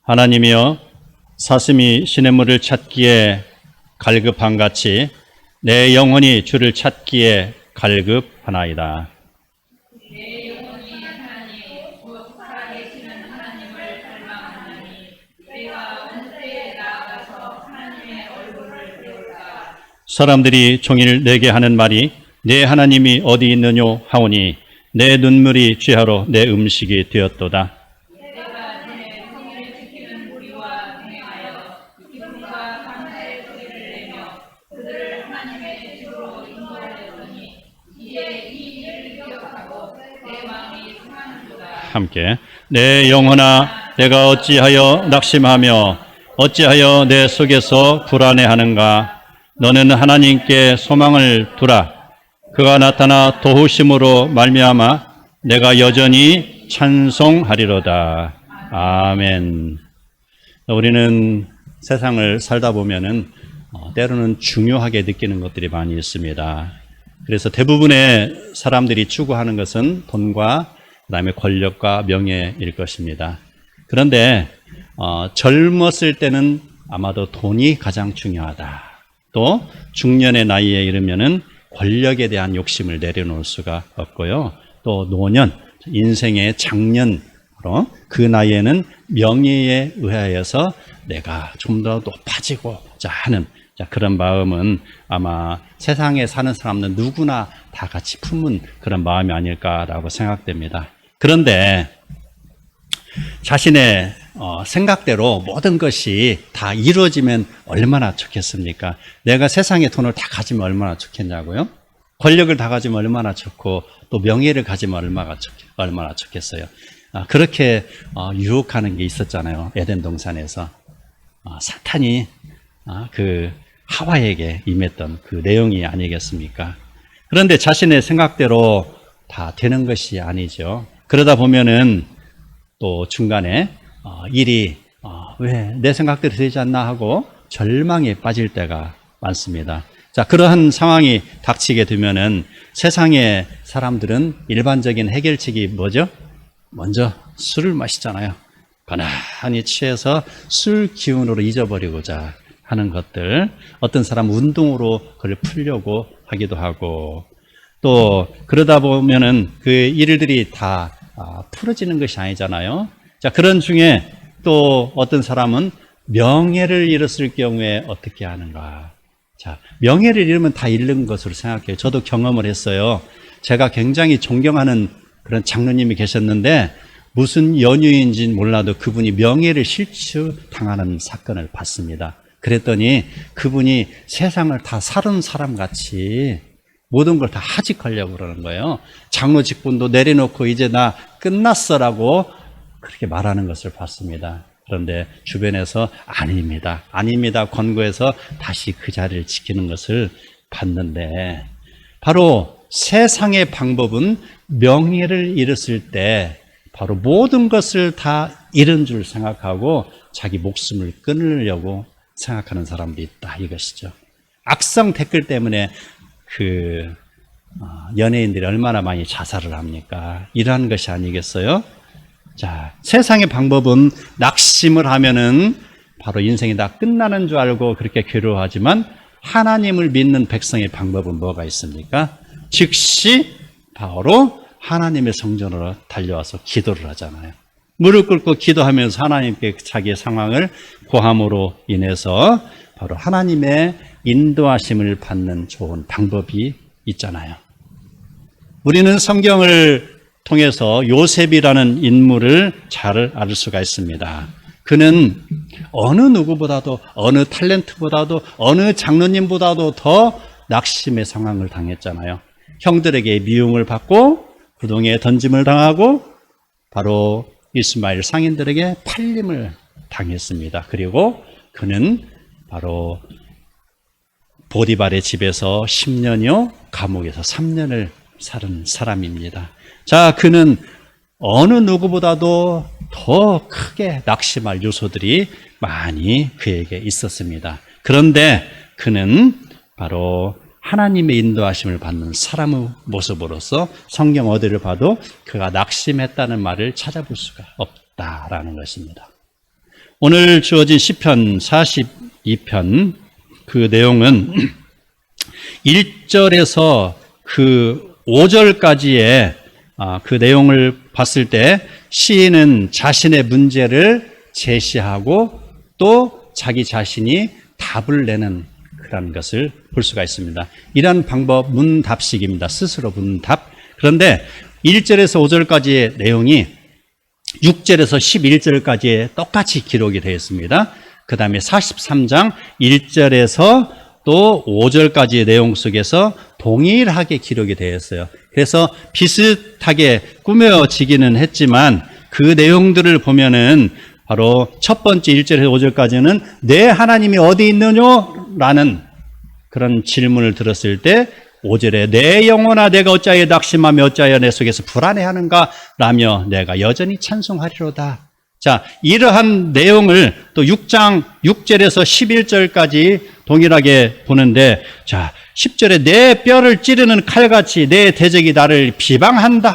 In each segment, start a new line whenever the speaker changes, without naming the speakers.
하나님이여, 사슴이 시냇물을 찾기에 갈급한같이 내 영혼이 주를 찾기에 갈급하나이다.
내 영혼이 하나님 곧 살아계시는 하나님을 갈망하나니 내가 언제 나아가서 하나님의 얼굴을 배울까.
사람들이 종일 내게 하는 말이 내 하나님이 어디 있느뇨 하오니 내 눈물이 취하러 내 음식이 되었도다.
내가 내 성을 지키는 무리와 동행하여 기쁨과 감사의 소리를 내며 그들을 하나님의 집으로 인도하였더니 이제 이 일을 기억하고 내 마음이 상하는도다.
함께 내 영혼아, 내가 어찌하여 낙심하며 어찌하여 내 속에서 불안해하는가. 너는 하나님께 소망을 두라. 그가 나타나 도우심으로 말미암아 내가 여전히 찬송하리로다. 아멘. 우리는 세상을 살다 보면은 때로는 중요하게 느끼는 것들이 많이 있습니다. 그래서 대부분의 사람들이 추구하는 것은 돈과 그다음에 권력과 명예일 것입니다. 그런데 젊었을 때는 아마도 돈이 가장 중요하다. 또 중년의 나이에 이르면은 권력에 대한 욕심을 내려놓을 수가 없고요. 또 노년, 인생의 장년으로 그 나이에는 명예에 의하여서 내가 좀 더 높아지고자 하는 그런 마음은 아마 세상에 사는 사람은 누구나 다 같이 품은 그런 마음이 아닐까라고 생각됩니다. 그런데 자신의 생각대로 모든 것이 다 이루어지면 얼마나 좋겠습니까? 내가 세상의 돈을 다 가지면 얼마나 좋겠냐고요? 권력을 다 가지면 얼마나 좋고 또 명예를 가지면 얼마나 좋겠어요. 그렇게 유혹하는 게 있었잖아요. 에덴 동산에서 사탄이 그 하와에게 임했던 그 내용이 아니겠습니까? 그런데 자신의 생각대로 다 되는 것이 아니죠. 그러다 보면은 또 중간에 일이 왜 내 생각대로 되지 않나 하고 절망에 빠질 때가 많습니다. 자, 그러한 상황이 닥치게 되면은 세상의 사람들은 일반적인 해결책이 뭐죠? 먼저 술을 마시잖아요. 가난히 취해서 술 기운으로 잊어버리고자 하는 것들, 어떤 사람 운동으로 그걸 풀려고 하기도 하고, 또 그러다 보면은 그 일들이 다 풀어지는 것이 아니잖아요. 자, 그런 중에 또 어떤 사람은 명예를 잃었을 경우에 어떻게 하는가. 자, 명예를 잃으면 다 잃는 것으로 생각해요. 저도 경험을 했어요. 제가 굉장히 존경하는 그런 장로님이 계셨는데 무슨 연유인지는 몰라도 그분이 명예를 실추당하는 사건을 봤습니다. 그랬더니 그분이 세상을 다 사는 사람같이 모든 걸 다 하직하려고 그러는 거예요. 장로 직분도 내려놓고 이제 나 끝났어라고 그렇게 말하는 것을 봤습니다. 그런데 주변에서 아닙니다. 권고해서 다시 그 자리를 지키는 것을 봤는데, 바로 세상의 방법은 명예를 잃었을 때 바로 모든 것을 다 잃은 줄 생각하고 자기 목숨을 끊으려고 생각하는 사람도 있다, 이것이죠. 악성 댓글 때문에 연예인들이 얼마나 많이 자살을 합니까? 이러한 것이 아니겠어요? 자, 세상의 방법은 낙심을 하면은 바로 인생이 다 끝나는 줄 알고 그렇게 괴로워하지만, 하나님을 믿는 백성의 방법은 뭐가 있습니까? 즉시 바로 하나님의 성전으로 달려와서 기도를 하잖아요. 무릎 꿇고 기도하면서 하나님께 자기의 상황을 고함으로 인해서 바로 하나님의 인도하심을 받는 좋은 방법이 있잖아요. 우리는 성경을 통해서 요셉이라는 인물을 잘 알 수가 있습니다. 그는 어느 누구보다도, 어느 탤런트보다도, 어느 장로님보다도 더 낙심의 상황을 당했잖아요. 형들에게 미움을 받고 부동에 던짐을 당하고 바로 이스마엘 상인들에게 팔림을 당했습니다. 그리고 그는 바로 보디발의 집에서 10년이요, 감옥에서 3년을 살은 사람입니다. 자, 그는 어느 누구보다도 더 크게 낙심할 요소들이 많이 그에게 있었습니다. 그런데 그는 바로 하나님의 인도하심을 받는 사람의 모습으로서 성경 어디를 봐도 그가 낙심했다는 말을 찾아볼 수가 없다라는 것입니다. 오늘 주어진 시편 42편 그 내용은 1절에서 그 5절까지의 그 내용을 봤을 때 시인은 자신의 문제를 제시하고 또 자기 자신이 답을 내는 그런 것을 볼 수가 있습니다. 이런 방법 문답식입니다. 스스로 문답. 그런데 1절에서 5절까지의 내용이 6절에서 11절까지 똑같이 기록이 되어 있습니다. 그 다음에 43장 1절에서 또 5절까지의 내용 속에서 동일하게 기록이 되어 있어요. 그래서 비슷하게 꾸며지기는 했지만 그 내용들을 보면은 바로 첫 번째 1절에서 5절까지는 내 하나님이 어디 있느뇨? 라는 그런 질문을 들었을 때 5절에 내 영혼아 내가 어찌하여 낙심하며 어찌하여 내 속에서 불안해하는가 라며 내가 여전히 찬송하리로다. 자, 이러한 내용을 또 6장 6절에서 11절까지 동일하게 보는데, 자, 10절에 내 뼈를 찌르는 칼같이 내 대적이 나를 비방한다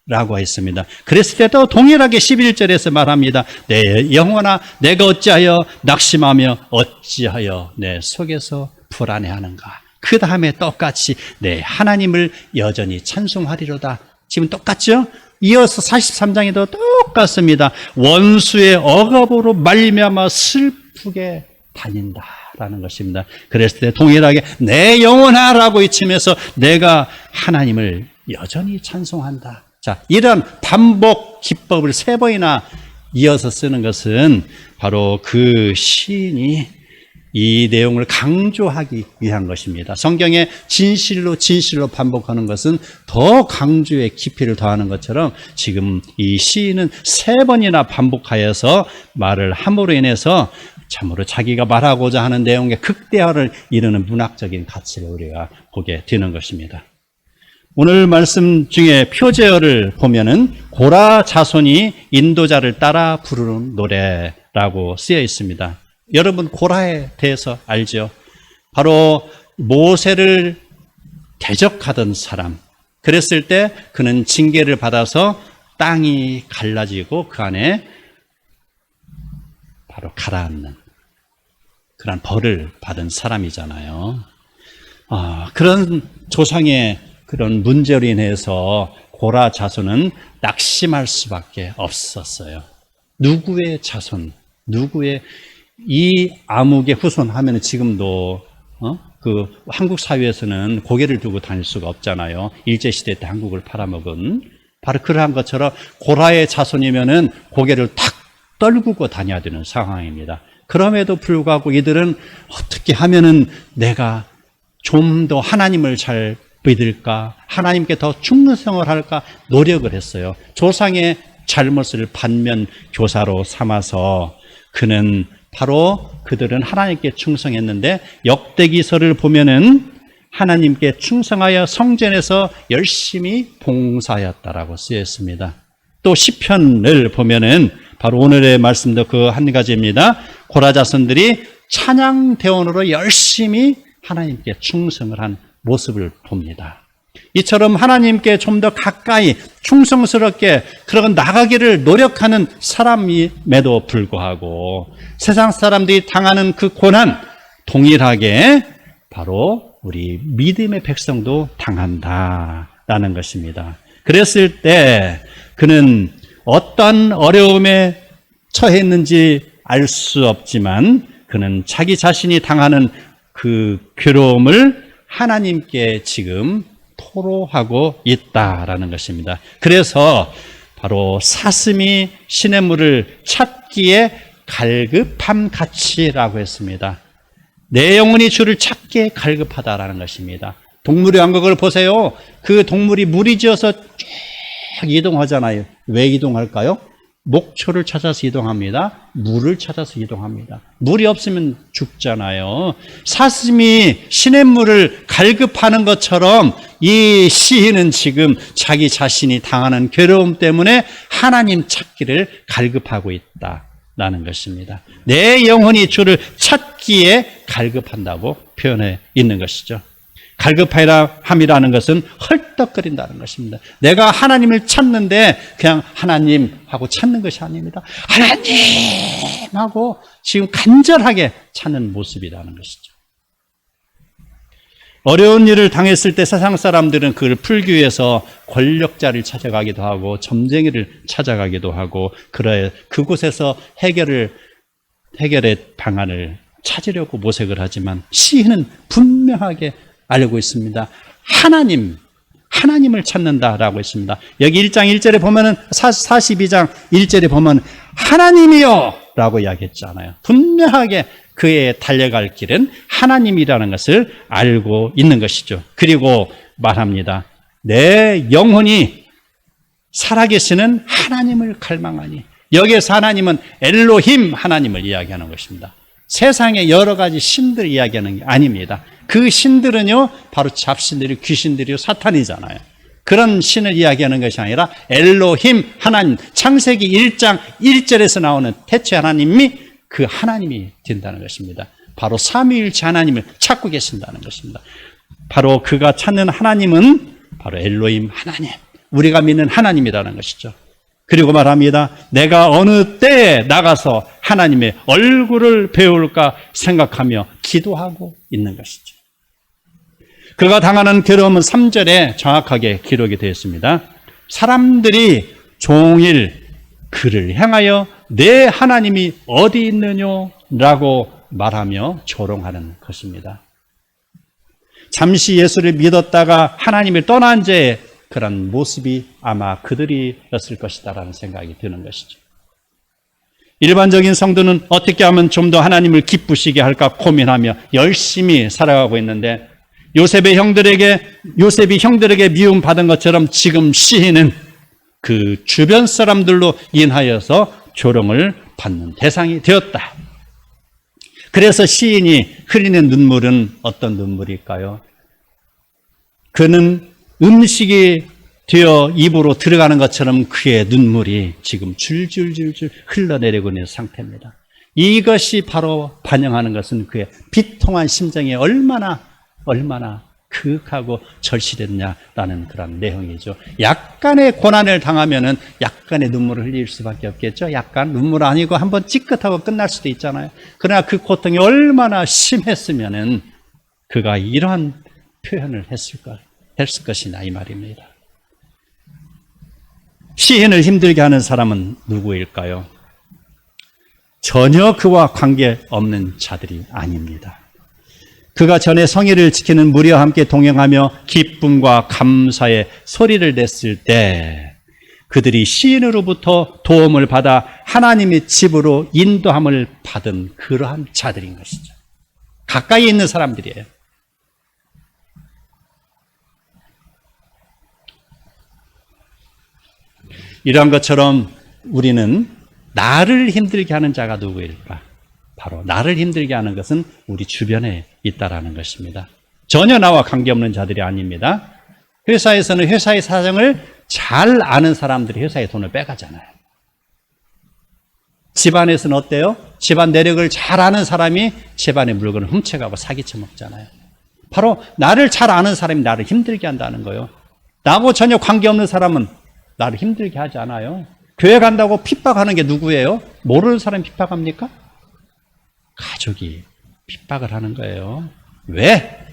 라고 했습니다. 그랬을 때도 동일하게 11절에서 말합니다. 내 영혼아 내가 어찌하여 낙심하며 어찌하여 내 속에서 불안해하는가. 그 다음에 똑같이 내 하나님을 여전히 찬송하리로다. 지금 똑같죠? 이어서 43장에도 똑같습니다. 원수의 억압으로 말미암아 슬프게 다닌다라는 것입니다. 그랬을 때 동일하게 내 영혼아라고 외치면서 내가 하나님을 여전히 찬송한다. 자, 이런 반복 기법을 3번이나 이어서 쓰는 것은 바로 그 시인이 이 내용을 강조하기 위한 것입니다. 성경에 진실로 반복하는 것은 더 강조의 깊이를 더하는 것처럼 지금 이 시인은 3번이나 반복하여서 말을 함으로 인해서 참으로 자기가 말하고자 하는 내용의 극대화를 이루는 문학적인 가치를 우리가 보게 되는 것입니다. 오늘 말씀 중에 표제어를 보면은 고라 자손이 인도자를 따라 부르는 노래라고 쓰여 있습니다. 여러분 고라에 대해서 알죠? 바로 모세를 대적하던 사람. 그랬을 때 그는 징계를 받아서 땅이 갈라지고 그 안에 바로 가라앉는 그런 벌을 받은 사람이잖아요. 그런 조상의 그런 문제로 인해서 고라 자손은 낙심할 수밖에 없었어요. 누구의 자손, 누구의 이 암흑의 후손 하면은 지금도 그 한국 사회에서는 고개를 두고 다닐 수가 없잖아요. 일제시대 때 한국을 팔아먹은 바로 그러한 것처럼 고라의 자손이면은 고개를 탁 떨구고 다녀야 되는 상황입니다. 그럼에도 불구하고 이들은 어떻게 하면은 내가 좀 더 하나님을 잘 믿을까, 하나님께 더 충성을 할까 노력을 했어요. 조상의 잘못을 반면 교사로 삼아서 그는 바로 그들은 하나님께 충성했는데 역대기서를 보면은 하나님께 충성하여 성전에서 열심히 봉사하였다라고 쓰여 있습니다. 또 시편을 보면은 바로 오늘의 말씀도 그 한 가지입니다. 고라 자손들이 찬양 대원으로 열심히 하나님께 충성을 한 모습을 봅니다. 이처럼 하나님께 좀 더 가까이 충성스럽게 그런 나가기를 노력하는 사람임에도 불구하고 세상 사람들이 당하는 그 고난 동일하게 바로 우리 믿음의 백성도 당한다라는 것입니다. 그랬을 때 그는 어떤 어려움에 처했는지 알 수 없지만 그는 자기 자신이 당하는 그 괴로움을 하나님께 지금 토로하고 있다라는 것입니다. 그래서 바로 사슴이 시냇물을 찾기에 갈급함 같이라고 했습니다. 내 영혼이 주를 찾기에 갈급하다라는 것입니다. 동물의 왕국을 보세요. 그 동물이 무리 지어서 쭉 이동하잖아요. 왜 이동할까요? 목초를 찾아서 이동합니다. 물을 찾아서 이동합니다. 물이 없으면 죽잖아요. 사슴이 시냇물을 갈급하는 것처럼 이 시인은 지금 자기 자신이 당하는 괴로움 때문에 하나님 찾기를 갈급하고 있다라는 것입니다. 내 영혼이 주를 찾기에 갈급한다고 표현해 있는 것이죠. 갈급함이라는 것은 헐떡거린다는 것입니다. 내가 하나님을 찾는데 그냥 하나님 하고 찾는 것이 아닙니다. 하나님 하고 지금 간절하게 찾는 모습이라는 것이죠. 어려운 일을 당했을 때 세상 사람들은 그걸 풀기 위해서 권력자를 찾아가기도 하고 점쟁이를 찾아가기도 하고 그곳에서 해결의 방안을 찾으려고 모색을 하지만 시인은 분명하게 알고 있습니다. 하나님을 찾는다라고 했습니다. 여기 1장 1절에 보면은 42장 1절에 보면 하나님이요 라고 이야기했잖아요. 분명하게 그의 달려갈 길은 하나님이라는 것을 알고 있는 것이죠. 그리고 말합니다. 내 영혼이 살아계시는 하나님을 갈망하니. 여기에서 하나님은 엘로힘 하나님을 이야기하는 것입니다. 세상의 여러 가지 신들을 이야기하는 게 아닙니다. 그 신들은요, 바로 잡신들이, 귀신들이요, 사탄이잖아요. 그런 신을 이야기하는 것이 아니라 엘로힘 하나님, 창세기 1장 1절에서 나오는 태초의 하나님이 그 하나님이 된다는 것입니다. 바로 삼위일체 하나님을 찾고 계신다는 것입니다. 바로 그가 찾는 하나님은 바로 엘로힘 하나님, 우리가 믿는 하나님이라는 것이죠. 그리고 말합니다. 내가 어느 때에 나가서 하나님의 얼굴을 배울까 생각하며 기도하고 있는 것이죠. 그가 당하는 괴로움은 3절에 정확하게 기록이 되어 있습니다. 사람들이 종일 그를 향하여 내 하나님이 어디 있느뇨? 라고 말하며 조롱하는 것입니다. 잠시 예수를 믿었다가 하나님을 떠난 죄의 그런 모습이 아마 그들이었을 것이다라는 생각이 드는 것이죠. 일반적인 성도는 어떻게 하면 좀 더 하나님을 기쁘시게 할까 고민하며 열심히 살아가고 있는데 요셉이 형들에게 미움받은 것처럼 지금 시인은 그 주변 사람들로 인하여서 조롱을 받는 대상이 되었다. 그래서 시인이 흘리는 눈물은 어떤 눈물일까요? 그는 음식이 되어 입으로 들어가는 것처럼 그의 눈물이 지금 줄줄줄줄 흘러내리고 있는 상태입니다. 이것이 바로 반영하는 것은 그의 비통한 심정이 얼마나 그윽하고 절실했냐라는 그런 내용이죠. 약간의 고난을 당하면은 약간의 눈물을 흘릴 수밖에 없겠죠. 약간 눈물 아니고 한번 찌끗하고 끝날 수도 있잖아요. 그러나 그 고통이 얼마나 심했으면은 그가 이러한 표현을 했을 것이냐 이 말입니다. 시인을 힘들게 하는 사람은 누구일까요? 전혀 그와 관계없는 자들이 아닙니다. 그가 전에 성의를 지키는 무리와 함께 동행하며 기쁨과 감사의 소리를 냈을 때 그들이 시인으로부터 도움을 받아 하나님의 집으로 인도함을 받은 그러한 자들인 것이죠. 가까이 있는 사람들이에요. 이러한 것처럼 우리는 나를 힘들게 하는 자가 누구일까? 바로 나를 힘들게 하는 것은 우리 주변에 있다라는 것입니다. 전혀 나와 관계없는 자들이 아닙니다. 회사에서는 회사의 사정을 잘 아는 사람들이 회사의 돈을 빼가잖아요. 집안에서는 어때요? 집안 내력을 잘 아는 사람이 집안의 물건을 훔쳐가고 사기쳐 먹잖아요. 바로 나를 잘 아는 사람이 나를 힘들게 한다는 거예요. 나하고 전혀 관계없는 사람은 나를 힘들게 하지 않아요. 교회 간다고 핍박하는 게 누구예요? 모르는 사람이 핍박합니까? 가족이 핍박을 하는 거예요. 왜?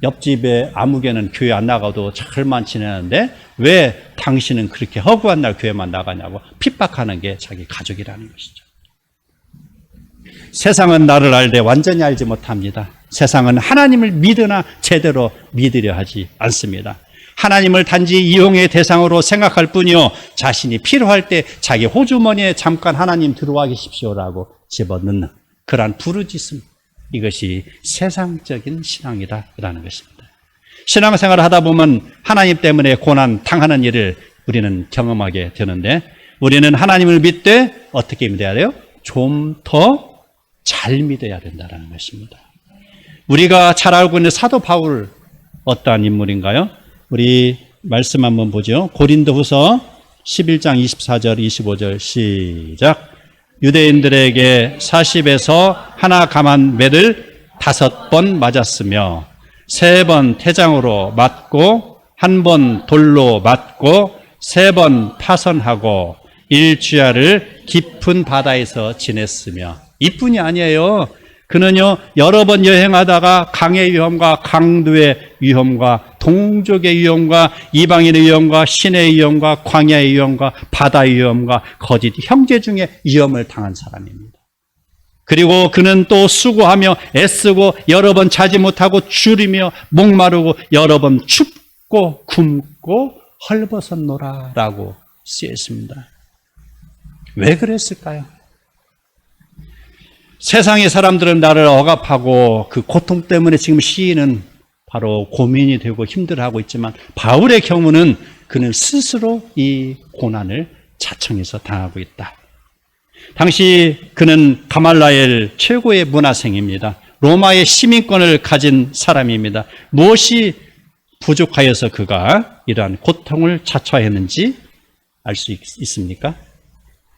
옆집에 아무개는 교회 안 나가도 잘만 지내는데 왜 당신은 그렇게 허구한 날 교회만 나가냐고 핍박하는 게 자기 가족이라는 것이죠. 세상은 나를 알되 완전히 알지 못합니다. 세상은 하나님을 믿으나 제대로 믿으려 하지 않습니다. 하나님을 단지 이용의 대상으로 생각할 뿐이요, 자신이 필요할 때 자기 호주머니에 잠깐 하나님 들어와 계십시오라고 집어넣는 그러한 부르짖음, 이것이 세상적인 신앙이다라는 것입니다. 신앙생활을 하다 보면 하나님 때문에 고난 당하는 일을 우리는 경험하게 되는데, 우리는 하나님을 믿되 어떻게 믿어야 돼요? 좀 더 잘 믿어야 된다는 것입니다. 우리가 잘 알고 있는 사도 바울, 어떠한 인물인가요? 우리 말씀 한번 보죠. 고린도후서 11장 24절 25절 시작. 유대인들에게 40에서 하나 감한 매를 5번 맞았으며 3번 태장으로 맞고 1번 돌로 맞고 3번 파선하고 일주야를 깊은 바다에서 지냈으며, 이뿐이 아니에요. 그는요 여러 번 여행하다가 강의 위험과 강도의 위험과 동족의 위험과 이방인의 위험과 신의 위험과 광야의 위험과 바다의 위험과 거짓 형제 중에 위험을 당한 사람입니다. 그리고 그는 또 수고하며 애쓰고 여러 번 자지 못하고 줄이며 목마르고 여러 번 춥고 굶고 헐벗었노라 라고 쓰여있습니다. 왜 그랬을까요? 세상의 사람들은 나를 억압하고 그 고통 때문에 지금 시인은 바로 고민이 되고 힘들어하고 있지만, 바울의 경우는 그는 스스로 이 고난을 자청해서 당하고 있다. 당시 그는 가말라엘 최고의 문화생입니다. 로마의 시민권을 가진 사람입니다. 무엇이 부족하여서 그가 이러한 고통을 자처했는지 알 수 있습니까?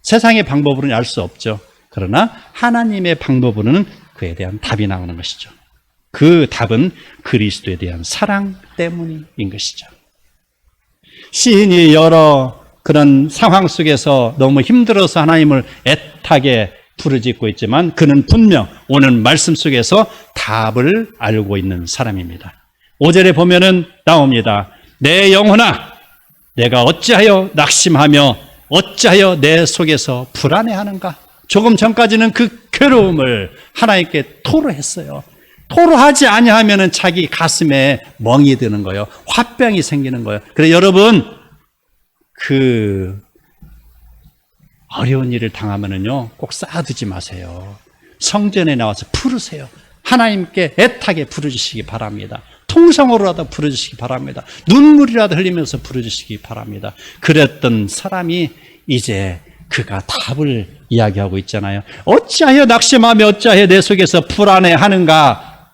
세상의 방법으로는 알 수 없죠. 그러나 하나님의 방법으로는 그에 대한 답이 나오는 것이죠. 그 답은 그리스도에 대한 사랑 때문인 것이죠. 시인이 여러 그런 상황 속에서 너무 힘들어서 하나님을 애타게 부르짖고 있지만, 그는 분명 오늘 말씀 속에서 답을 알고 있는 사람입니다. 5절에 보면은 나옵니다. 내 영혼아, 내가 어찌하여 낙심하며 어찌하여 내 속에서 불안해하는가? 조금 전까지는 그 괴로움을 하나님께 토로했어요. 토로하지 아니하면은 자기 가슴에 멍이 드는 거예요. 화병이 생기는 거예요. 그래서 여러분, 그 어려운 일을 당하면은요 꼭 쌓아두지 마세요. 성전에 나와서 부르세요. 하나님께 애타게 부르짖으시기 바랍니다. 통성으로라도 부르짖으시기 바랍니다. 눈물이라도 흘리면서 부르짖으시기 바랍니다. 그랬던 사람이 이제 그가 답을 이야기하고 있잖아요. 어찌하여 낙심하며 어찌하여 내 속에서 불안해하는가?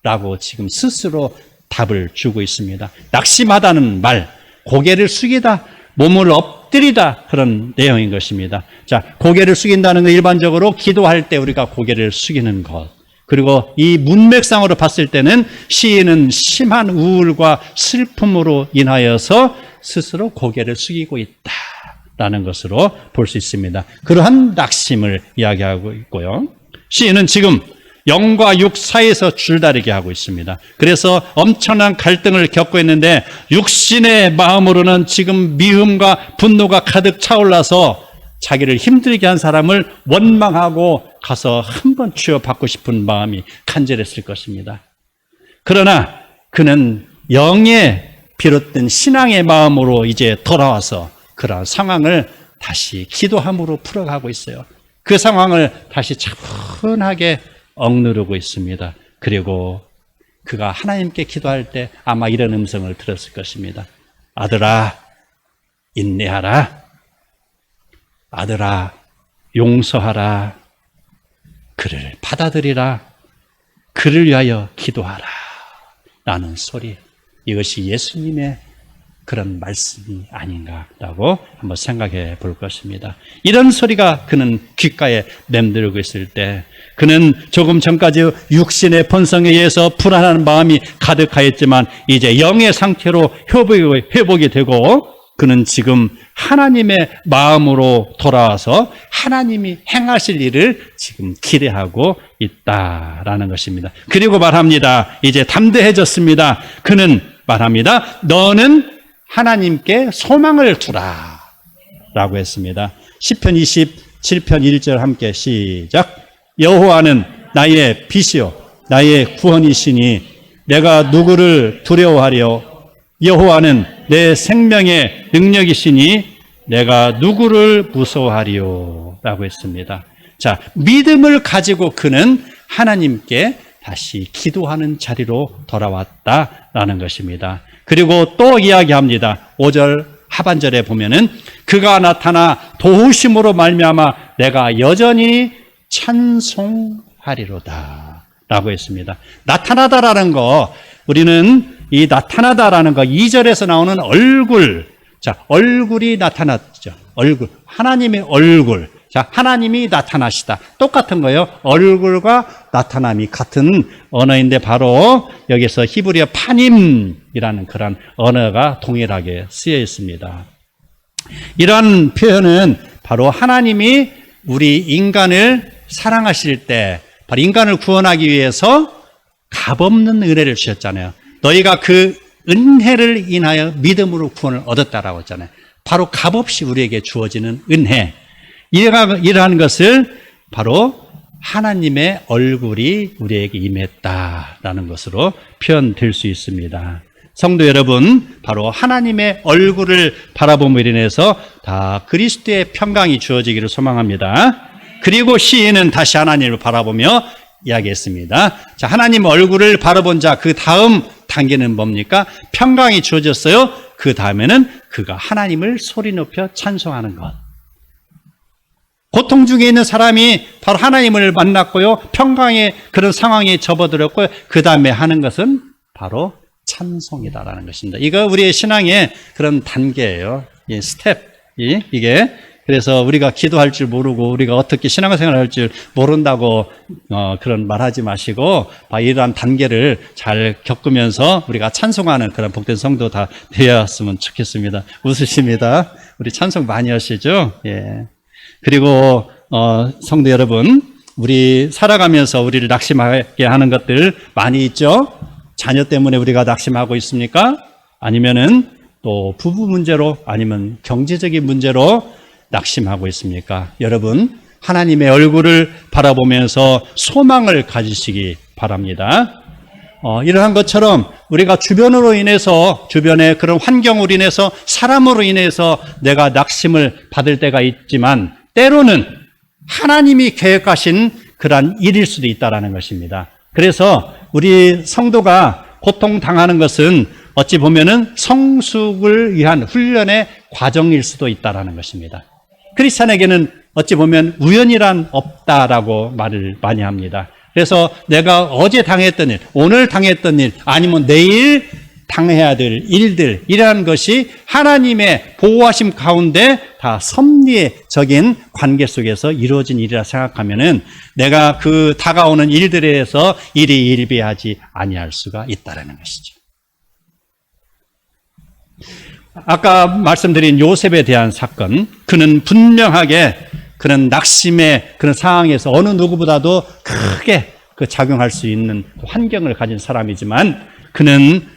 라고 지금 스스로 답을 주고 있습니다. 낙심하다는 말, 고개를 숙이다, 몸을 엎드리다, 그런 내용인 것입니다. 자, 고개를 숙인다는 건 일반적으로 기도할 때 우리가 고개를 숙이는 것. 그리고 이 문맥상으로 봤을 때는 시인은 심한 우울과 슬픔으로 인하여서 스스로 고개를 숙이고 있다라는 것으로 볼 수 있습니다. 그러한 낙심을 이야기하고 있고요. 시인은 지금 영과 육 사이에서 줄다리게 하고 있습니다. 그래서 엄청난 갈등을 겪고 있는데, 육신의 마음으로는 지금 미움과 분노가 가득 차올라서 자기를 힘들게 한 사람을 원망하고 가서 한번 취업받고 싶은 마음이 간절했을 것입니다. 그러나 그는 영에 비롯된 신앙의 마음으로 이제 돌아와서 그러한 상황을 다시 기도함으로 풀어가고 있어요. 그 상황을 다시 차분하게 억누르고 있습니다. 그리고 그가 하나님께 기도할 때 아마 이런 음성을 들었을 것입니다. 아들아, 인내하라. 아들아, 용서하라. 그를 받아들이라. 그를 위하여 기도하라. 라는 소리. 이것이 예수님의 그런 말씀이 아닌가라고 한번 생각해 볼 것입니다. 이런 소리가 그는 귓가에 맴돌고 있을 때, 그는 조금 전까지 육신의 본성에 의해서 불안한 마음이 가득하였지만 이제 영의 상태로 회복이 되고, 그는 지금 하나님의 마음으로 돌아와서 하나님이 행하실 일을 지금 기대하고 있다라는 것입니다. 그리고 말합니다. 이제 담대해졌습니다. 그는 말합니다. 너는 하나님께 소망을 두라 라고 했습니다. 시편 27편 1절 함께 시작. 여호와는 나의 빛이요 나의 구원이시니 내가 누구를 두려워하려. 여호와는 내 생명의 능력이시니 내가 누구를 무서워하리요 라고 했습니다. 자, 믿음을 가지고 그는 하나님께 다시 기도하는 자리로 돌아왔다라는 것입니다. 그리고 또 이야기합니다. 5절 하반절에 보면은 그가 나타나 도우심으로 말미암아 내가 여전히 찬송하리로다 라고 했습니다. 나타나다라는 거, 우리는 이 나타나다라는 거 2절에서 나오는 얼굴, 자, 얼굴이 나타났죠. 얼굴, 하나님의 얼굴. 자, 하나님이 나타나시다. 똑같은 거예요. 얼굴과 나타남이 같은 언어인데 바로 여기서 히브리어 파님이라는 그런 언어가 동일하게 쓰여 있습니다. 이런 표현은 바로 하나님이 우리 인간을 사랑하실 때 바로 인간을 구원하기 위해서 값없는 은혜를 주셨잖아요. 너희가 그 은혜를 인하여 믿음으로 구원을 얻었다라고 했잖아요. 바로 값없이 우리에게 주어지는 은혜. 이러한 것을 바로 하나님의 얼굴이 우리에게 임했다라는 것으로 표현될 수 있습니다. 성도 여러분, 바로 하나님의 얼굴을 바라봄으로 인해서 다 그리스도의 평강이 주어지기를 소망합니다. 그리고 시인은 다시 하나님을 바라보며 이야기했습니다. 자, 하나님 얼굴을 바라본 자, 그 다음 단계는 뭡니까? 평강이 주어졌어요. 그 다음에는 그가 하나님을 소리 높여 찬송하는 것. 고통 중에 있는 사람이 바로 하나님을 만났고요. 평강의 그런 상황에 접어들었고요. 그 다음에 하는 것은 바로 찬송이다라는 것입니다. 이거 우리의 신앙의 그런 단계예요. 이 스텝이 이게. 그래서 우리가 기도할 줄 모르고 우리가 어떻게 신앙생활을 할 줄 모른다고 그런 말하지 마시고 이러한 단계를 잘 겪으면서 우리가 찬송하는 그런 복된 성도 다 되었으면 좋겠습니다. 웃으십니다. 우리 찬송 많이 하시죠? 예. 그리고 성도 여러분, 우리 살아가면서 우리를 낙심하게 하는 것들 많이 있죠? 자녀 때문에 우리가 낙심하고 있습니까? 아니면은 또 부부 문제로 아니면 경제적인 문제로 낙심하고 있습니까? 여러분, 하나님의 얼굴을 바라보면서 소망을 가지시기 바랍니다. 이러한 것처럼 우리가 주변으로 인해서, 주변의 그런 환경으로 인해서, 사람으로 인해서 내가 낙심을 받을 때가 있지만 때로는 하나님이 계획하신 그러한 일일 수도 있다는 것입니다. 그래서 우리 성도가 고통당하는 것은 어찌 보면은 성숙을 위한 훈련의 과정일 수도 있다는 것입니다. 크리스찬에게는 어찌 보면 우연이란 없다라고 말을 많이 합니다. 그래서 내가 어제 당했던 일, 오늘 당했던 일, 아니면 내일 당해야 될 일들, 이러한 것이 하나님의 보호하심 가운데 다 섭리적인 관계 속에서 이루어진 일이라 생각하면은 내가 그 다가오는 일들에 대해서 일희일비하지 아니할 수가 있다는 것이죠. 아까 말씀드린 요셉에 대한 사건, 그는 분명하게 그런 낙심의 그런 상황에서 어느 누구보다도 크게 작용할 수 있는 환경을 가진 사람이지만 그는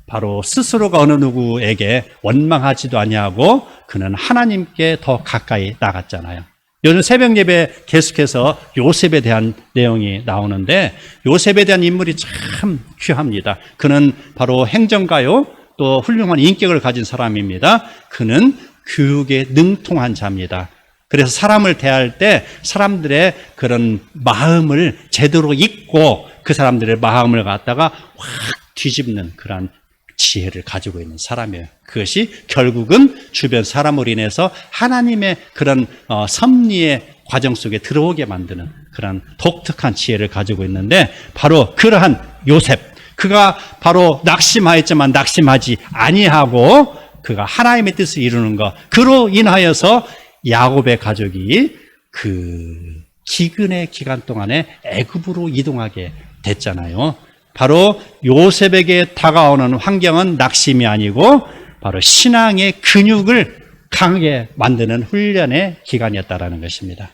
바로 스스로가 어느 누구에게 원망하지도 아니하고 그는 하나님께 더 가까이 나갔잖아요. 요즘 새벽 예배 계속해서 요셉에 대한 내용이 나오는데 요셉에 대한 인물이 참 귀합니다. 그는 바로 행정가요, 또 훌륭한 인격을 가진 사람입니다. 그는 교육에 능통한 자입니다. 그래서 사람을 대할 때 사람들의 그런 마음을 제대로 읽고 그 사람들의 마음을 갖다가 확 뒤집는 그런 지혜를 가지고 있는 사람이에요. 그것이 결국은 주변 사람으로 인해서 하나님의 그런 섭리의 과정 속에 들어오게 만드는 그런 독특한 지혜를 가지고 있는데 바로 그러한 요셉, 그가 바로 낙심하였지만 낙심하지 아니하고 그가 하나님의 뜻을 이루는 것, 그로 인하여서 야곱의 가족이 그 기근의 기간 동안에 애굽으로 이동하게 됐잖아요. 바로 요셉에게 다가오는 환경은 낙심이 아니고 바로 신앙의 근육을 강하게 만드는 훈련의 기간이었다는 것입니다.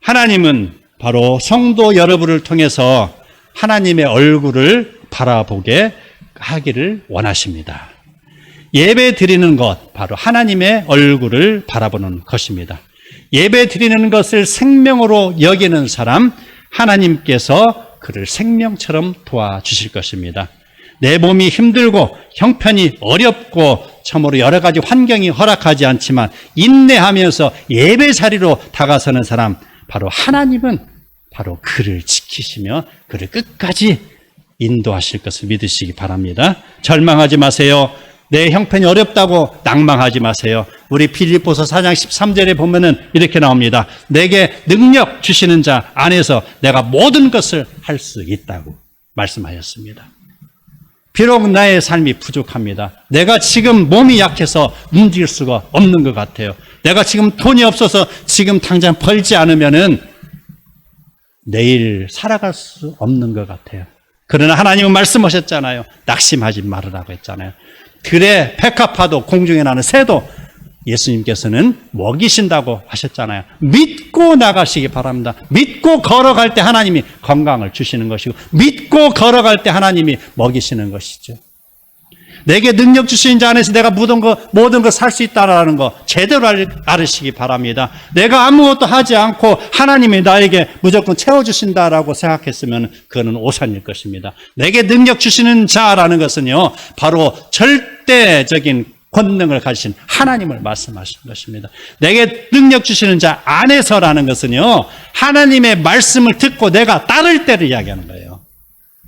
하나님은 바로 성도 여러분을 통해서 하나님의 얼굴을 바라보게 하기를 원하십니다. 예배 드리는 것, 바로 하나님의 얼굴을 바라보는 것입니다. 예배 드리는 것을 생명으로 여기는 사람, 하나님께서 그를 생명처럼 도와주실 것입니다. 내 몸이 힘들고 형편이 어렵고 참으로 여러 가지 환경이 허락하지 않지만 인내하면서 예배 자리로 다가서는 사람, 바로 하나님은 바로 그를 지키시며 그를 끝까지 인도하실 것을 믿으시기 바랍니다. 절망하지 마세요. 내 형편이 어렵다고 낭망하지 마세요. 우리 빌립보서 4장 13절에 보면은 이렇게 나옵니다. 내게 능력 주시는 자 안에서 내가 모든 것을 할 수 있다고 말씀하셨습니다. 비록 나의 삶이 부족합니다. 내가 지금 몸이 약해서 움직일 수가 없는 것 같아요. 내가 지금 돈이 없어서 지금 당장 벌지 않으면은 내일 살아갈 수 없는 것 같아요. 그러나 하나님은 말씀하셨잖아요. 낙심하지 말으라고 했잖아요. 들에 백합화도 공중에 나는 새도 예수님께서는 먹이신다고 하셨잖아요. 믿고 나가시기 바랍니다. 믿고 걸어갈 때 하나님이 건강을 주시는 것이고 믿고 걸어갈 때 하나님이 먹이시는 것이죠. 내게 능력 주신 자 안에서 내가 모든 거 살 수 있다는 거 제대로 알으시기 바랍니다. 내가 아무것도 하지 않고 하나님이 나에게 무조건 채워주신다라고 생각했으면 그거는 오산일 것입니다. 내게 능력 주시는 자라는 것은요, 바로 절대적인 권능을 가지신 하나님을 말씀하시는 것입니다. 내게 능력 주시는 자 안에서라는 것은요, 하나님의 말씀을 듣고 내가 따를 때를 이야기하는 거예요.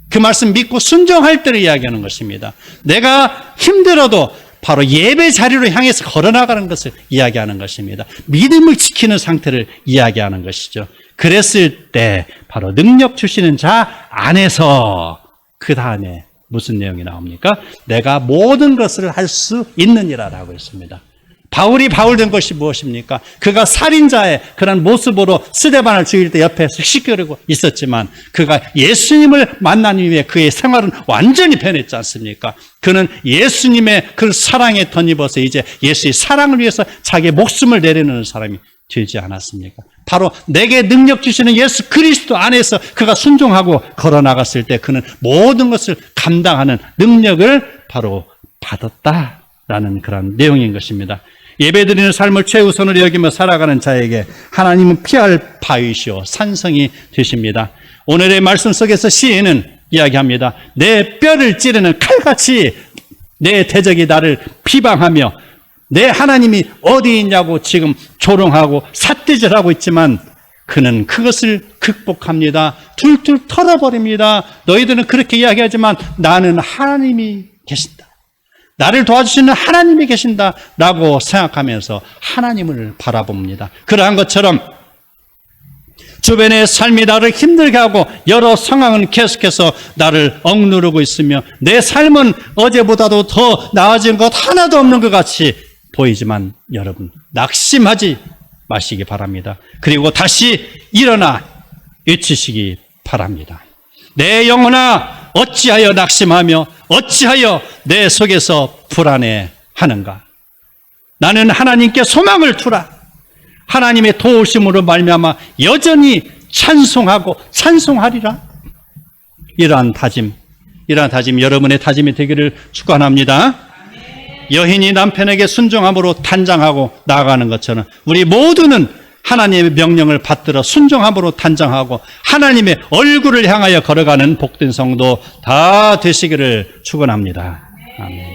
그 말씀 믿고 순종할 때를 이야기하는 것입니다. 내가 힘들어도 바로 예배 자리로 향해서 걸어나가는 것을 이야기하는 것입니다. 믿음을 지키는 상태를 이야기하는 것이죠. 그랬을 때 바로 능력 주시는 자 안에서 그 다음에 무슨 내용이 나옵니까? 내가 모든 것을 할 수 있느니라라고 했습니다. 바울이 바울된 것이 무엇입니까? 그가 살인자의 그런 모습으로 스데반을 죽일 때 옆에서 시끄러고 있었지만 그가 예수님을 만난 이후에 그의 생활은 완전히 변했지 않습니까? 그는 예수님의 그 사랑에 덧입어서 이제 예수의 사랑을 위해서 자기의 목숨을 내려놓는 사람이 되지 않았습니까? 바로 내게 능력 주시는 예수 그리스도 안에서 그가 순종하고 걸어나갔을 때 그는 모든 것을 감당하는 능력을 바로 받았다라는 그런 내용인 것입니다. 예배드리는 삶을 최우선으로 여기며 살아가는 자에게 하나님은 피할 바위시오 산성이 되십니다. 오늘의 말씀 속에서 시인은 이야기합니다. 내 뼈를 찌르는 칼같이 내 대적이 나를 비방하며 내 하나님이 어디 있냐고 지금 조롱하고 삿대질하고 있지만 그는 그것을 극복합니다. 툴툴 털어버립니다. 너희들은 그렇게 이야기하지만 나는 하나님이 계신다. 나를 도와주시는 하나님이 계신다라고 생각하면서 하나님을 바라봅니다. 그러한 것처럼 주변의 삶이 나를 힘들게 하고 여러 상황은 계속해서 나를 억누르고 있으며 내 삶은 어제보다도 더 나아진 것 하나도 없는 것 같이 보이지만 여러분 낙심하지 마시기 바랍니다. 그리고 다시 일어나 외치시기 바랍니다. 내 영혼아 어찌하여 낙심하며 어찌하여 내 속에서 불안해하는가? 나는 하나님께 소망을 두라. 하나님의 도우심으로 말미암아 여전히 찬송하고 찬송하리라. 이러한 다짐 여러분의 다짐이 되기를 축원합니다. 여인이 남편에게 순종함으로 단장하고 나아가는 것처럼 우리 모두는 하나님의 명령을 받들어 순종함으로 단장하고 하나님의 얼굴을 향하여 걸어가는 복된 성도 다 되시기를 축원합니다. 아멘.